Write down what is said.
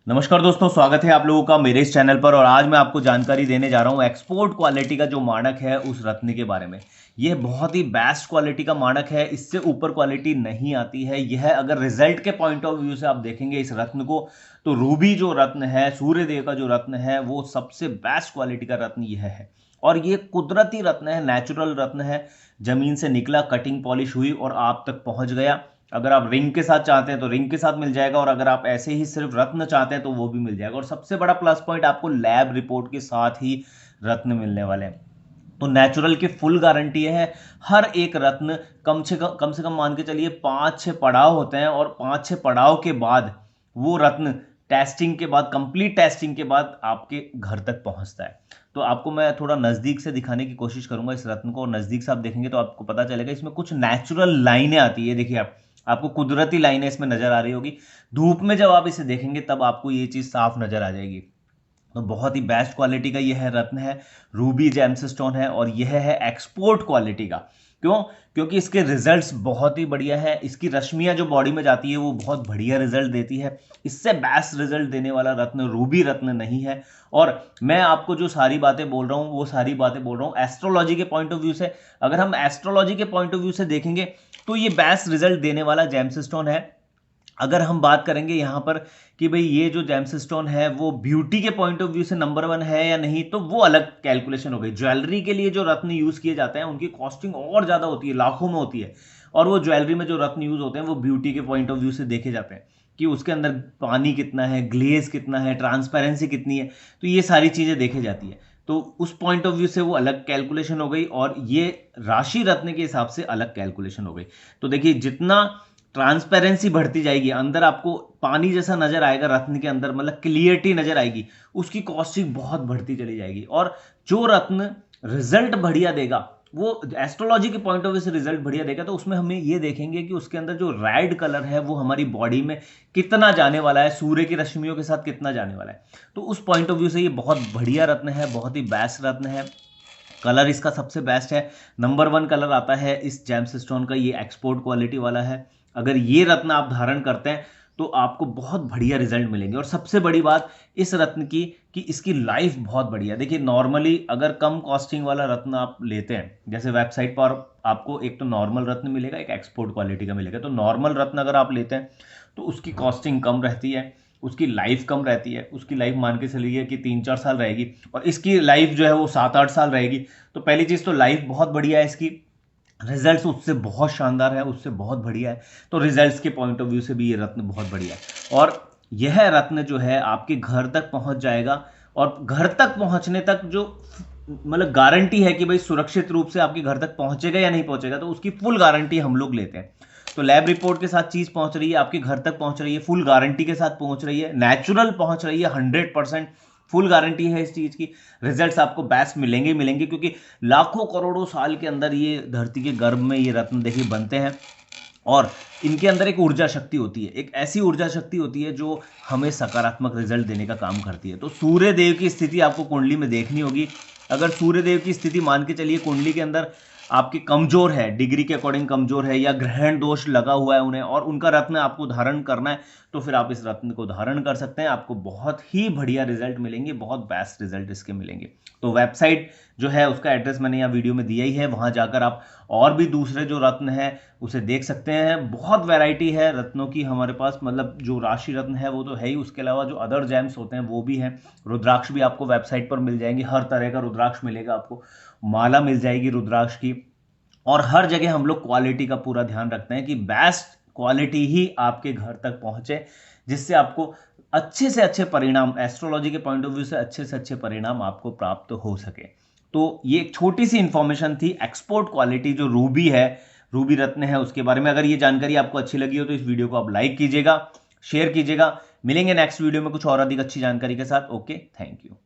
नमस्कार दोस्तों, स्वागत है आप लोगों का मेरे इस चैनल पर। और आज मैं आपको जानकारी देने जा रहा हूं एक्सपोर्ट क्वालिटी का जो मानक है उस रत्न के बारे में। यह बहुत ही बेस्ट क्वालिटी का मानक है, इससे ऊपर क्वालिटी नहीं आती है। यह अगर रिजल्ट के पॉइंट ऑफ व्यू से आप देखेंगे इस रत्न को, तो रूबी जो रत्न है, सूर्य देव का जो रत्न है, वो सबसे बेस्ट क्वालिटी का रत्न यह है। और ये कुदरती रत्न है, नेचुरल रत्न है, जमीन से निकला, कटिंग पॉलिश हुई और आप तक पहुंच गया। अगर आप रिंग के साथ चाहते हैं तो रिंग के साथ मिल जाएगा, और अगर आप ऐसे ही सिर्फ रत्न चाहते हैं तो वो भी मिल जाएगा। और सबसे बड़ा प्लस पॉइंट, आपको लैब रिपोर्ट के साथ ही रत्न मिलने वाले हैं। तो नेचुरल की फुल गारंटी है। हर एक रत्न कम से कम मान के चलिए 5-6 पड़ाव होते हैं, और 5-6 पड़ाव के बाद वो रत्न टेस्टिंग के बाद, कंप्लीट टेस्टिंग के बाद आपके घर तक पहुंचता है। तो आपको मैं थोड़ा नज़दीक से दिखाने की कोशिश करूंगा इस रत्न को, और नज़दीक से आप देखेंगे तो आपको पता चलेगा इसमें कुछ नेचुरल लाइनें आती है। देखिए, आपको कुदरती लाइनें इसमें नजर आ रही होगी। धूप में जब आप इसे देखेंगे तब आपको ये चीज़ साफ नजर आ जाएगी। तो बहुत ही बेस्ट क्वालिटी का यह रत्न है, रूबी जेमस्टोन है, और यह है एक्सपोर्ट क्वालिटी का। क्यों? क्योंकि इसके रिजल्ट्स बहुत ही बढ़िया है। इसकी रश्मियां जो बॉडी में जाती है वो बहुत बढ़िया रिजल्ट देती है। इससे बेस्ट रिजल्ट देने वाला रत्न रूबी रत्न नहीं है। और मैं आपको जो सारी बातें बोल रहा हूँ वो सारी बातें बोल रहा हूँ एस्ट्रोलॉजी के पॉइंट ऑफ व्यू से। अगर हम एस्ट्रोलॉजी के पॉइंट ऑफ व्यू से देखेंगे तो ये बेस्ट रिजल्ट देने वाला जेमस्टोन है। अगर हम बात करेंगे यहाँ पर कि भाई ये जो जेमस्टोन है वो ब्यूटी के पॉइंट ऑफ व्यू से नंबर 1 है या नहीं, तो वो अलग कैलकुलेशन हो गई। ज्वेलरी के लिए जो रत्न यूज किए जाते हैं उनकी कॉस्टिंग और ज्यादा होती है, लाखों में होती है। और वो ज्वेलरी में जो रत्न यूज होते हैं वो ब्यूटी के पॉइंट ऑफ व्यू से देखे जाते हैं कि उसके अंदर पानी कितना है, ग्लेज कितना है, ट्रांसपेरेंसी कितनी है। तो ये सारी चीजें देखी जाती है। तो उस पॉइंट ऑफ व्यू से वो अलग कैलकुलेशन हो गई, और ये राशि रत्न के हिसाब से अलग कैलकुलेशन हो गई। तो देखिए, जितना ट्रांसपेरेंसी बढ़ती जाएगी, अंदर आपको पानी जैसा नजर आएगा रत्न के अंदर, मतलब क्लियरिटी नजर आएगी, उसकी कॉस्टिंग बहुत बढ़ती चली जाएगी। और जो रत्न रिजल्ट बढ़िया देगा, वो एस्ट्रोलॉजी के पॉइंट ऑफ व्यू से रिजल्ट बढ़िया देगा, तो उसमें हमें ये देखेंगे कि उसके अंदर जो रेड कलर है वो हमारी बॉडी में कितना जाने वाला है, सूर्य की रश्मियों के साथ कितना जाने वाला है। तो उस पॉइंट ऑफ व्यू से ये बहुत बढ़िया रत्न है, बहुत ही बेस्ट रत्न है। कलर इसका सबसे बेस्ट है, नंबर 1 कलर आता है इस जेमस्टोन का, ये एक्सपोर्ट क्वालिटी वाला है। अगर ये रत्न आप धारण करते हैं तो आपको बहुत बढ़िया रिजल्ट मिलेंगे। और सबसे बड़ी बात इस रत्न की कि इसकी लाइफ बहुत बढ़िया। देखिए, नॉर्मली अगर कम कॉस्टिंग वाला रत्न आप लेते हैं, जैसे वेबसाइट पर आपको एक तो नॉर्मल रत्न मिलेगा, एक एक्सपोर्ट क्वालिटी का मिलेगा। तो नॉर्मल रत्न अगर आप लेते हैं तो उसकी कॉस्टिंग कम रहती है, उसकी लाइफ कम रहती है। उसकी लाइफ मान के चलिए कि 3-4 साल रहेगी, और इसकी लाइफ जो है वो 7-8 साल रहेगी। तो पहली चीज़ तो लाइफ बहुत बढ़िया है इसकी, रिजल्ट्स उससे बहुत शानदार है, उससे बहुत बढ़िया है। तो रिजल्ट्स के पॉइंट ऑफ व्यू से भी ये रत्न बहुत बढ़िया है। और यह रत्न जो है आपके घर तक पहुंच जाएगा, और घर तक पहुंचने तक जो मतलब गारंटी है कि भाई सुरक्षित रूप से आपके घर तक पहुंचेगा या नहीं पहुंचेगा, तो उसकी फुल गारंटी हम लोग लेते हैं। तो लैब रिपोर्ट के साथ चीज पहुंच रही है, आपके घर तक पहुंच रही है, फुल गारंटी के साथ पहुंच रही है, नेचुरल पहुंच रही है, 100% फुल गारंटी है इस चीज की। रिजल्ट्स आपको बेस्ट मिलेंगे मिलेंगे, क्योंकि लाखों करोड़ों साल के अंदर ये धरती के गर्भ में ये रत्न देखिए बनते हैं। और इनके अंदर एक ऊर्जा शक्ति होती है, एक ऐसी ऊर्जा शक्ति होती है जो हमें सकारात्मक रिजल्ट देने का काम करती है। तो सूर्य देव की स्थिति आपको कुंडली में देखनी होगी। अगर सूर्य देव की स्थिति मान के चलिए कुंडली के अंदर आपकी कमजोर है, डिग्री के अकॉर्डिंग कमजोर है, या ग्रहण दोष लगा हुआ है उन्हें, और उनका रत्न आपको धारण करना है, तो फिर आप इस रत्न को धारण कर सकते हैं। आपको बहुत ही बढ़िया रिजल्ट मिलेंगे, बहुत बेस्ट रिजल्ट इसके मिलेंगे। तो वेबसाइट जो है उसका एड्रेस मैंने यहाँ वीडियो में दिया ही है, वहां जाकर आप और भी दूसरे जो रत्न है उसे देख सकते हैं। बहुत वैरायटी है रत्नों की हमारे पास, मतलब जो राशि रत्न है वो तो है ही, उसके अलावा जो अदर जेम्स होते हैं वो भी हैं। रुद्राक्ष भी आपको वेबसाइट पर मिल जाएंगे, हर तरह का रुद्राक्ष मिलेगा आपको, माला मिल जाएगी रुद्राक्ष की। और हर जगह हम लोग क्वालिटी का पूरा ध्यान रखते हैं कि बेस्ट क्वालिटी ही आपके घर तक पहुंचे, जिससे आपको अच्छे से अच्छे परिणाम, एस्ट्रोलॉजी के पॉइंट ऑफ व्यू से अच्छे परिणाम आपको प्राप्त हो सके। तो ये एक छोटी सी इंफॉर्मेशन थी एक्सपोर्ट क्वालिटी जो रूबी है, रूबी रत्न है, उसके बारे में। अगर ये जानकारी आपको अच्छी लगी हो तो इस वीडियो को आप लाइक कीजिएगा, शेयर कीजिएगा। मिलेंगे नेक्स्ट वीडियो में कुछ और अधिक अच्छी जानकारी के साथ। Okay, thank you.